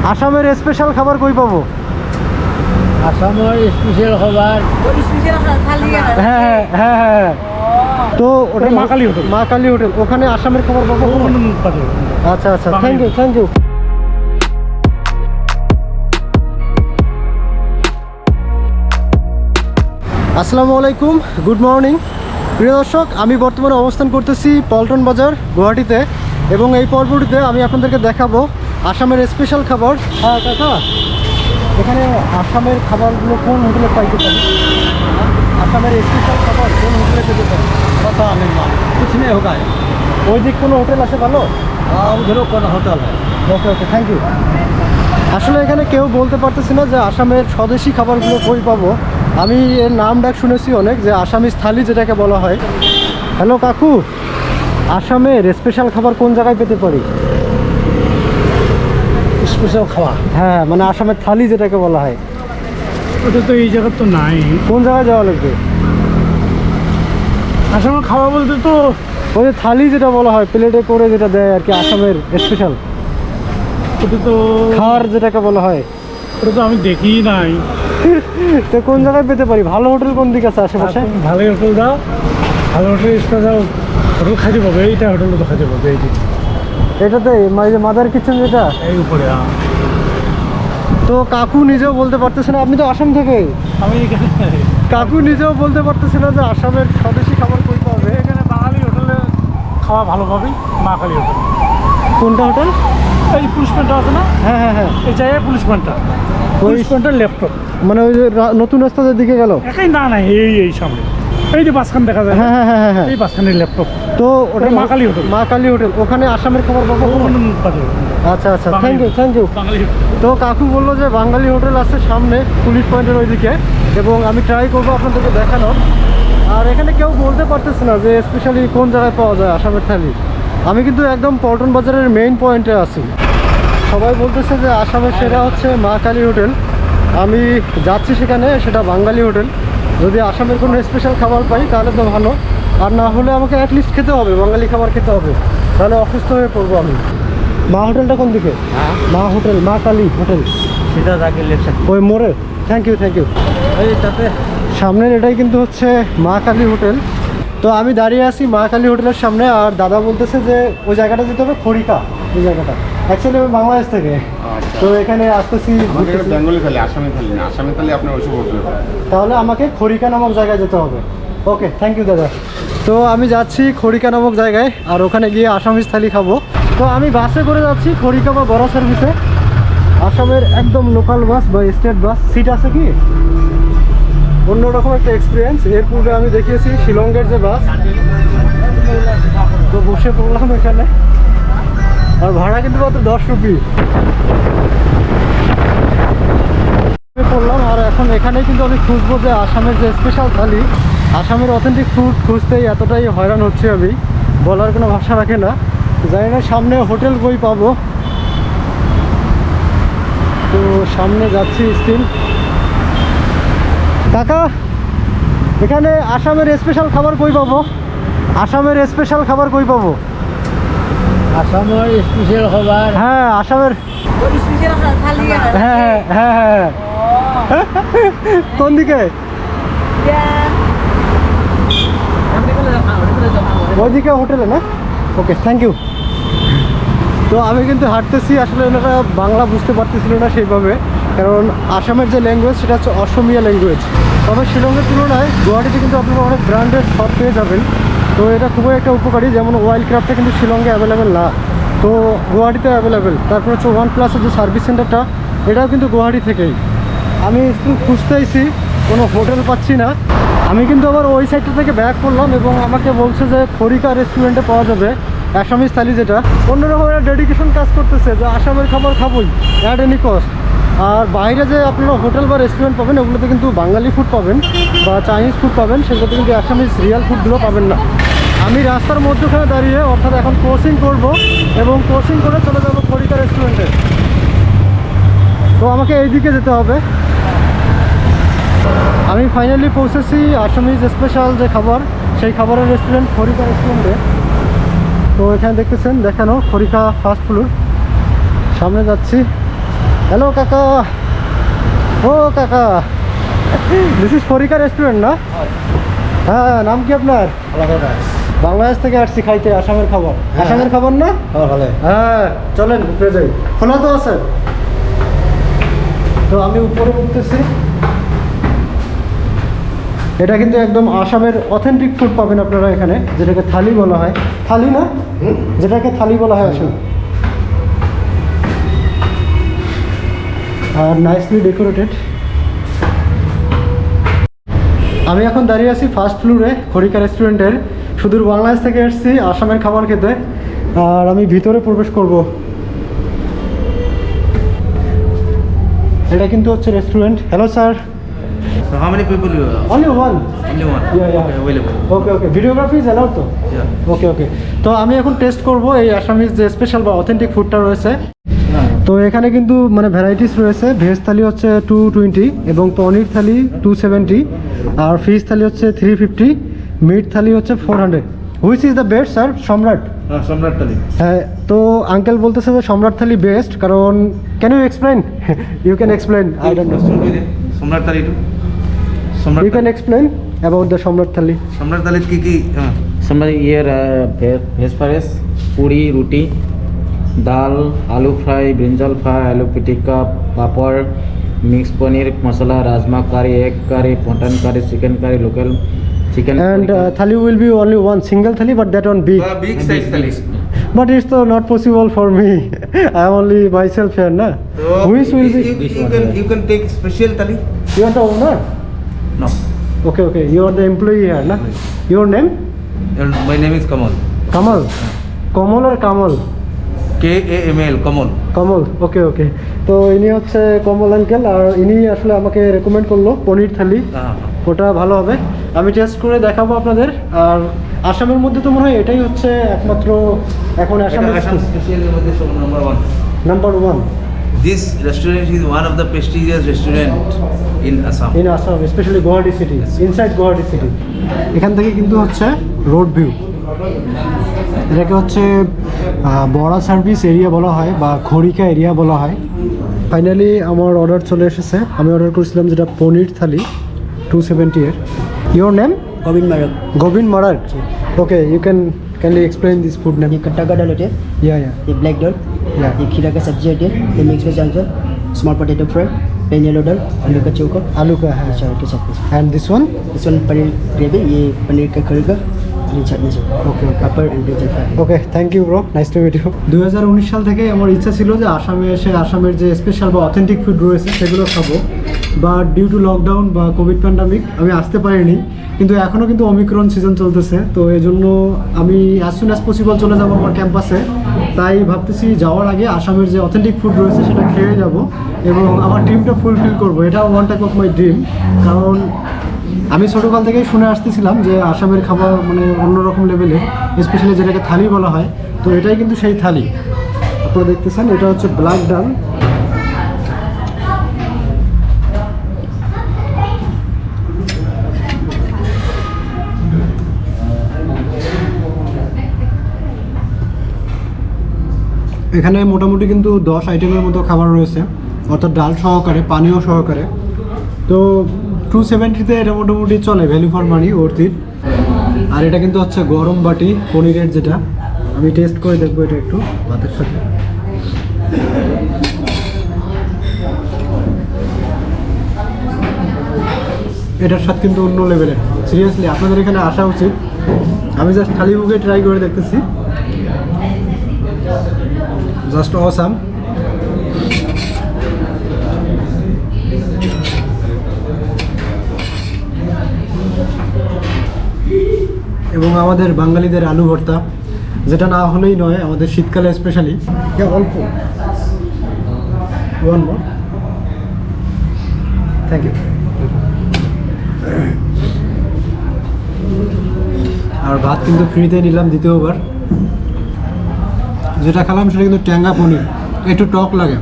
আসামের স্পেশাল খাবার কই পাবো? আসামের স্পেশাল খাবার হ্যাঁ হ্যাঁ হ্যাঁ, তো ওটা মা কালী হোটেল। মা কালী হোটেল, ওখানে আসামের খাবার পাবো? আচ্ছা আচ্ছা, থ্যাংক ইউ থ্যাংক ইউ। আসসালামু আলাইকুম, গুড মর্নিং প্রিয় দর্শক। আমি বর্তমানে অবস্থান করতেছি পল্টন বাজার, গুয়াহাটিতে, এবং এই পর্বটিতে আমি আপনাদেরকে দেখাবো আসামের স্পেশাল খাবার। হ্যাঁ কাকা, এখানে আসামের খাবারগুলো কোন হোটেলে পাইতে পারি? আসামের স্পেশাল খাবার কোন হোটেলে পেতে পারি? पता नहीं मालूम, कुछ नहीं होगा। ওই দিক কোনো হোটেল আছে ভালো? उधरों कौन होटल है? ওকে ওকে, থ্যাংক ইউ। আসলে এখানে কেউ বলতে পারতেছি না যে আসামের স্বদেশি খাবারগুলো কই পাবো। আমি এর নাম ডাক শুনেছি অনেক, যে আসামিজ থালি যেটাকে বলা হয়। হ্যালো কাকু, আসামের স্পেশাল খাবার কোন জায়গায় পেতে পারি? স্পেশাল খাওয়া হ্যাঁ, মানে আসামের থালি যেটাকে বলা হয়, ওটা তো এই জায়গা তো নাই। কোন জায়গায় যাওয়া লাগবে? আসামের খাওয়া বলতে তো ওই যে থালি যেটা বলা হয়, প্লেটে করে যেটা দেয় আর কি, আসামের স্পেশাল ওটা তো খাবার যেটাকে বলা হয়, ওটা তো আমি দেখি নাই। তো কোন জায়গায় পেতে পারি? ভালো হোটেল কোন দিকে আছে আশেপাশে? ভালো হোটেল দাও, ভালো হোটেল স্পেশাল হোটেল খাইতে পাবে। এইটা হোটেল তো খাইতে পাবে, এই এটাতে মাদার কিচেন যেটা এই উপরে। তো কাকু নিজেও বলতে পারতেছে না, আপনি তো আসাম থেকে, আমি এখানে কাকু নিজেও বলতে পারতেছে না যে আসামের স্বদেশি খাবার কই পাবে। এখানে বাঙালি হোটেলে খাওয়া ভালো পাবি, মা কালী হোটেল। কোনটা হোটেল? এই পুলিশ পয়েন্টটা আছে না? হ্যাঁ হ্যাঁ হ্যাঁ, এই জায়গায় পুলিশ পয়েন্টটা, পুলিশ পয়েন্টের ল্যাপটপ, মানে ওই যে নতুন রাস্তার দিকে গেল। একাই না নাই, এই সামনে এই যে বাসখান দেখা যায়। হ্যাঁ হ্যাঁ হ্যাঁ হ্যাঁ, এই বাসখানের ল্যাপটপ। তো ওটা মা কালী হোটেল। মা কালী হোটেল, ওখানে আসামের খাবার পাবো? আচ্ছা আচ্ছা, থ্যাংক ইউ থ্যাংক ইউ। বাঙালি তো কাকু বললো যে বাঙালি হোটেল আছে সামনে পুলিশ পয়েন্টের ওইদিকে, এবং আমি ট্রাই করবো আপনাদেরকে দেখানোর। আর এখানে কেউ বলতে পারতেছে না যে স্পেশালি কোন জায়গায় পাওয়া যায় আসামের থালি। আমি কিন্তু একদম পল্টন বাজারের মেইন পয়েন্টে আছি। সবাই বলতেছে যে আসামের সেরা হচ্ছে মা কালী হোটেল। আমি যাচ্ছি সেখানে, সেটা বাঙালি হোটেল। যদি আসামের কোনো স্পেশাল খাবার পাই তাহলে তো ভালো, আর না হলে আমাকে অ্যাটলিস্ট খেতে হবে, বাঙালি খাবার খেতে হবে, তাহলে অসুস্থ হয়ে পড়বো আমি। মা হোটেলটা কোন দিকে? মা হোটেল, মা কালী হোটেল, সেটা তাকে লেখা ওই মোড়ে। Thank you thank you. এইটাতে সামনের এটাই কিন্তু হচ্ছে মা কালী হোটেল। তো আমি দাঁড়িয়ে আছি মা কালী হোটেলের সামনে, আর দাদা বলতেছে যে ওই জায়গাটা যেতে হবে খড়িকা, ওই জায়গাটা। অ্যাকচুয়ালি আমি বাংলাদেশ থেকে, তো এখানে আসতেছি। বেঙ্গলি থালি, আসামি থালি না, আসামি থালি আপনার ওইসব হোটেল। তাহলে আমাকে খড়িকা নামক জায়গায় যেতে হবে। ওকে, থ্যাংক ইউ দাদা। তো আমি যাচ্ছি খড়িকা নামক জায়গায়, আর ওখানে গিয়ে আসামিজ থালি খাবো। তো আমি বাসে করে যাচ্ছি খড়িকা বা বড়া সার্ভিসে, আসামের একদম লোকাল বাস বা স্টেট বাস। সিট আছে কি? অন্যরকম একটা এক্সপিরিয়েন্স। এর পূর্বে আমি দেখিয়েছি শিলংয়ের যে বাস, তো বসে পড়লাম এখানে, আর ভাড়া কিন্তু মাত্র 10 রুপি পড়লাম। আর এখন এখানেই কিন্তু আমি খুঁজবো যে আসামের যে স্পেশাল থালি, আসামের অথেন্টিক ফুড খুঁজতেই এতটাই হয়রান হচ্ছে আমি, বলার কোনো ভাষা রাখে না। জানি না সামনে হোটেল কই পাবো, তো সামনে যাচ্ছি স্টিল। কাকা, এখানে আসামের স্পেশাল খাবার কই পাবো? আসামের স্পেশাল খাবার কই পাবো? আসামের স্পেশাল খাবার, হ্যাঁ আসামের, হ্যাঁ হ্যাঁ হ্যাঁ হ্যাঁ, কোন দিকে? ওইদিকে হোটেলে না? ওকে, থ্যাংক ইউ। তো আমি কিন্তু হাঁটতেছি, আসলে ওনারা বাংলা বুঝতে পারতেছিল না সেইভাবে, কারণ আসামের যে ল্যাঙ্গুয়েজ সেটা হচ্ছে অসমিয়া ল্যাঙ্গুয়েজ। তবে শিলংয়ের তুলনায় গুয়াহাটিতে কিন্তু আপনারা অনেক ব্র্যান্ডেড শপ পেয়ে যাবেন, তো এটা খুবই একটা উপকারী। যেমন ওয়াইল্ড ক্রাফটটা কিন্তু শিলংয়ে অ্যাভেলেবেল না, তো গুয়াহাটিতে অ্যাভেলেবেল। তারপর হচ্ছে OnePlus-এর যে সার্ভিস সেন্টারটা, এটাও কিন্তু গুয়াহাটি থেকেই। আমি স্কুল খুঁজতেইছি, কোনো হোটেল পাচ্ছি না। আমি কিন্তু আবার ওই সাইডটা থেকে ব্যাক করলাম, এবং আমাকে বলছে যে খড়িকা রেস্টুরেন্টে পাওয়া যাবে আসামিজ থালি, যেটা অন্যরকম একটা ডেডিকেশন কাজ করতেছে যে আসামের খাবার খাবোই অ্যাট এনি কস্ট। আর বাইরে যে আপনারা হোটেল বা রেস্টুরেন্ট পাবেন, ওগুলোতে কিন্তু বাঙালি ফুড পাবেন বা চাইনিজ ফুড পাবেন, সেগুলোতে কিন্তু আসামিজ রিয়াল ফুডগুলো পাবেন না। আমি রাস্তার মধ্যখানে দাঁড়িয়ে, অর্থাৎ এখন ক্রসিং করব, এবং ক্রসিং করে চলে যাবো খড়িকা রেস্টুরেন্টে। তো আমাকে এইদিকে যেতে হবে। আমি ফাইনালি পৌঁছেছি আসামিজ স্পেশাল যে খাবার, সেই খাবারের রেস্টুরেন্ট খড়িকা রেস্টুরেন্টে। তো এখানে দেখতেছেন দেখানো খড়িকা ফাস্ট ফুড, সামনে যাচ্ছি। হ্যালো কাকা, ও কাকা, দিস ইজ ফরিকা রেস্টুরেন্ট না? হ্যাঁ, নাম কি আপনার? বাংলাদেশ থেকে আসছি খাইতে আসামের খাবার। আসামের খাবার না? হ্যাঁ, চলেন উপরে যাই। খোলা তো আছে? তো আমি উপরে উঠতেছি। এটা কিন্তু একদম আসামের অথেন্টিক ফুড পাবেন আপনারা এখানে, যেটাকে থালি বলা হয়। থালি না, যেটাকে থালি বলা হয় আসলে। আর নাইসলি ডেকোরেটেড। আমি এখন দাঁড়িয়ে আছি ফার্স্ট ফ্লোরে খরিকা রেস্টুরেন্টের। সুদূর বাংলাদেশ থেকে এসেছি আসামের খাবার খেতে, আর আমি ভিতরে প্রবেশ করব। এটা কিন্তু হচ্ছে restaurant. Hello sir. So how many people you are? Only one. Only one. Yeah. Okay, available. Okay, videography is allowed তো? Yeah. ওকে। তো আমি এখন টেস্ট করব এই আসামিজ যে স্পেশাল বা অথেন্টিক ফুডটা রয়েছে। তো এখানে কিন্তু মানে ভ্যারাইটিস রয়েছে। ভেজ থালি হচ্ছে 220 এবং পনির থালি 270, আর ফিশ থালি হচ্ছে 350, মিট থালি হচ্ছে 400। Which is the best sir? Samrat. Samrat Tali. হ্যাঁ, তো আঙ্কেল বলতেছে যে সম্রাট থালি বেস্ট, কারণ can you explain? You can explain, I don't know. Samrat Tali too. You can explain about the Samrat thali. Samrat Tali ki Somebody here veg fries, puri, roti, dal, aloo fry, brinjal fry, aloo pitika, papad, mixed paneer masala, rajma curry, egg curry, mutton curry, chicken curry, local chicken. And thali will be only one single thali, but that one big. big size Tali. But it's not possible for me. I am only myself here, na. Which will be? You can take special Tali. You are the owner. No. Okay. You are the employee here, na. Your name? My name is Kamal. Kamal. Kamal or Kamal? KAML Kamal. কমল। ওকে। তো ইনি হচ্ছে কমল uncle, আর ইনি আসলে আমাকে recommend করলো পনির থালি। ওটা ভালো হবে, আমি টেস্ট করে দেখাবো আপনাদের। আর আসামের মধ্যে তো মনে হয় এটাই হচ্ছে একমাত্র এখন আসামের Assam special number 1. Number 1 This restaurant is one of the prestigious restaurant in Assam. In Assam, specially Guwahati city, inside Guwahati city. এখান থেকে কিন্তু হচ্ছে রোড ভিউ। এটাকে হচ্ছে বড়া সার্ভিস এরিয়া বলা হয় বা খরিকা এরিয়া বলা হয়। ফাইনালি আমার অর্ডার চলে এসেছে। আমি অর্ডার করেছিলাম যেটা পনির থালি 270 এর। Your name? Govind Marar. Okay, you can you explain this food name? ये कट्टा का दाल होती है, Yeah. ये ब्लैक दाल, Yeah. ये खीरा का सब्जी होती है, ये mix veg answer, small potato fry, plain yellow dal, आलू का चोखा, आलू का है। चावल के साथ में। And this one? This one paneer gravy, ये पनीर का करी का ग्रीन चटनी से। Okay. Papad and brinjal fry. Okay, thank you bro, nice to meet you. 2019 সাল থেকে আমার ইচ্ছা ছিল যে আসামে এসে আসামের যে স্পেশাল বা অথেন্টিক ফুড রয়েছে সেগুলো খাবো, বাট ডিউ টু লকডাউন বা কোভিড প্যান্ডামিক আমি আসতে পারিনি। কিন্তু এখনও কিন্তু অমিক্রন সিজন চলতেছে, তো এই জন্য আমি অ্যাজ সুন অ্যাজ পসিবল চলে যাবো আমার ক্যাম্পাসে। তাই ভাবতেছি যাওয়ার আগে আসামের যে অথেন্টিক ফুড রয়েছে সেটা খেয়ে যাব এবং আমার ড্রিমটা ফুলফিল করবো। এটাও one type of my dream, কারণ আমি ছোটোকাল থেকেই শুনে আসতেছিলাম যে আসামের খাবার মানে অন্যরকম লেভেলে, স্পেশালি যেটাকে থালি বলা হয়। তো এটাই কিন্তু সেই থালি আপনারা দেখতেছেন। এটা হচ্ছে ব্ল্যাক ডাল, এখানে মোটামুটি কিন্তু 10 আইটেমের মতো খাবার রয়েছে, অর্থাৎ ডাল সহকারে, পানীয় সহকারে। তো 270-তে এটা মোটামুটি চলে, ভ্যালু ফর মানি, অর্থিত। আর এটা কিন্তু হচ্ছে গরম বাটি পনিরের, যেটা আমি টেস্ট করে দেখবো এটা একটু ভাতের সাথে। এটার স্বাদ কিন্তু অন্য লেভেলের, সিরিয়াসলি আপনাদের এখানে আসা উচিত। আমি জাস্ট খালি মুখে ট্রাই করে দেখতেছি, জাস্ট অসাম। এবং আমাদের বাঙালিদের আলু ভর্তা, যেটা না হলেই নয় আমাদের শীতকালে স্পেশালি। অল্প ওয়ান মোর, থ্যাংক ইউ। আর ভাত কিন্তু ফ্রিতে নিলাম দ্বিতীয়বার। যেটা খেলাম সেটা কিন্তু ট্যাঙ্গা পনির, একটু টক লাগে।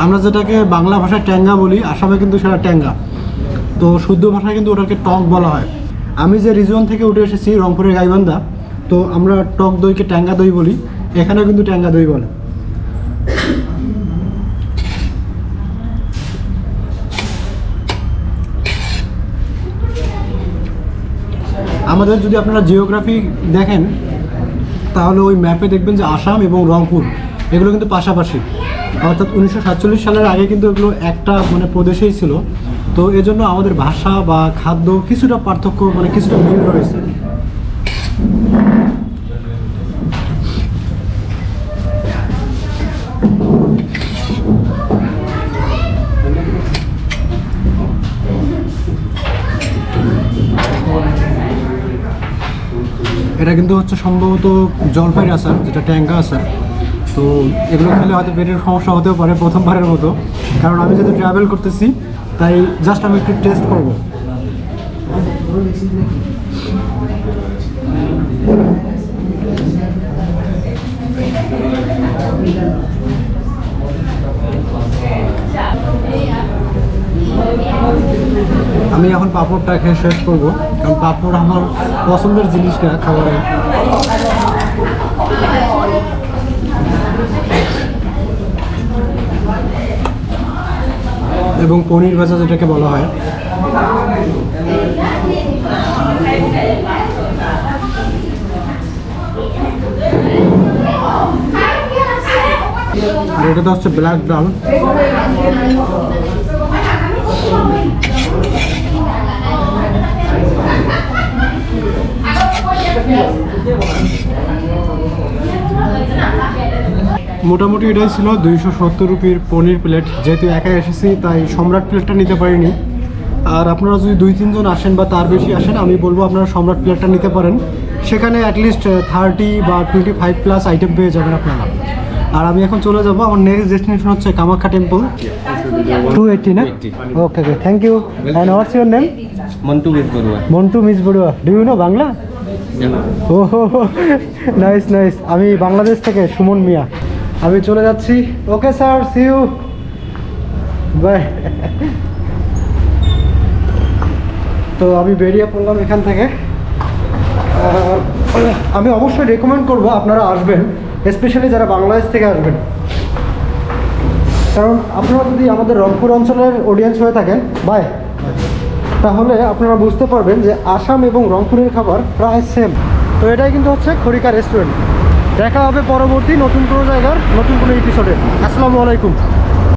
আমরা যেটাকে বাংলা ভাষায় ট্যাঙ্গা বলি, আসামে কিন্তু সেটা ট্যাঙ্গা। তো শুদ্ধ ভাষায় কিন্তু ওটাকে টক বলা হয়। আমি যে রিজন থেকে উঠে এসেছি রংপুরের গাইবান্ধা, তো আমরা টক দইকে ট্যাঙ্গা দই বলি, এখানেও কিন্তু ট্যাঙ্গা দই বলে। আমাদের যদি আপনারা জিওগ্রাফি দেখেন তাহলে ওই ম্যাপে দেখবেন যে আসাম এবং রংপুর এগুলো কিন্তু পাশাপাশি, অর্থাৎ 1947 সালের আগে কিন্তু এগুলো একটা মানে প্রদেশেই ছিল। তো এজন্য আমাদের ভাষা বা খাদ্য কিছুটা পার্থক্য মানে কিছুটা মিল রয়েছে। এটা কিন্তু হচ্ছে সম্ভবত জলপাইয়ের আচার, যেটা ট্যাঙ্গা আচার। তো এগুলো খেলে হয়তো পেটের সমস্যা হতেও পারে প্রথমবারের মতো, কারণ আমি যেহেতু ট্রাভেল করতেছি তাই জাস্ট আমি একটু টেস্ট করব। আমি এখন পাঁপড়টা খেয়ে শেষ করবো, কারণ পাঁপড় আমার পছন্দের জিনিস না খাবারে। এবং পনির ভাজা যেটাকে বলা হয়, আর এটা তো হচ্ছে ব্ল্যাক ডাল। মোটামুটি এটাই ছিল 270 রুপির পনির প্লেট। যেহেতু একাই এসেছি তাই সম্রাট প্লেটটা নিতে পারিনি। আর আপনারা যদি 2-3 জন আসেন বা তার বেশি আসেন, আমি বলবো আপনারা সম্রাট প্লেটটা নিতে পারেন। সেখানে অ্যাটলিস্ট 30 বা 25+ আইটেম পেয়ে যাবেন আপনারা। আর আমি এখন চলে যাব, আমার নেক্সট ডেস্টিনেশন হচ্ছে কামাখ্যা টেম্পল। 280 না? Okay okay, thank you. And what's your name? Montu মিস বড়ুয়া। মন্টু মিস Baruah. Do you know Bangla? Oh nice nice. আমি বাংলাদেশ থেকে সুমন মিয়া। আমি চলে যাচ্ছি। Okay sir, see you, bye. তো আমি বেরিয়ে পড়লাম এখান থেকে। আমি অবশ্যই রেকমেন্ড করব আপনারা আসবেন, স্পেশালি যারা বাংলাদেশ থেকে আসবেন। কারণ আপনারা যদি আমাদের রংপুর অঞ্চলের অডিয়েন্স হয়ে থাকেন বাই, তাহলে আপনারা বুঝতে পারবেন যে আসাম এবং রংপুরের খাবার প্রায় সেম। তো এটাই কিন্তু হচ্ছে খরিকা রেস্টুরেন্ট। দেখা হবে পরবর্তী নতুন কোনো জায়গার নতুন কোনো এপিসোডে। আসসালামু আলাইকুম।